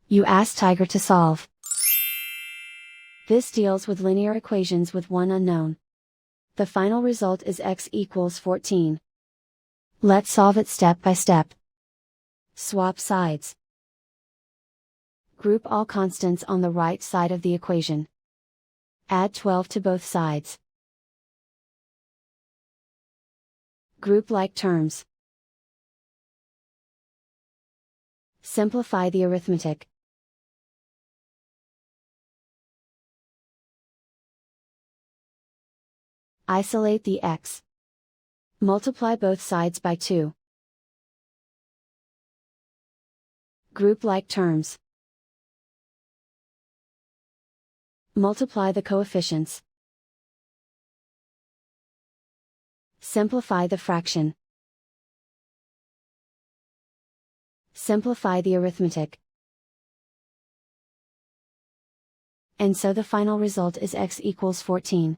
You ask Tiger to solve. This deals with linear equations with one unknown. The final result is x equals 14. Let's solve it step by step. Swap sides. Group all constants on the right side of the equation. Add 12 to both sides. Group like terms. Simplify the arithmetic. Isolate the x. Multiply both sides by 2. Group like terms. Multiply the coefficients. Simplify the fraction. Simplify the arithmetic. And so the final result is x equals 14.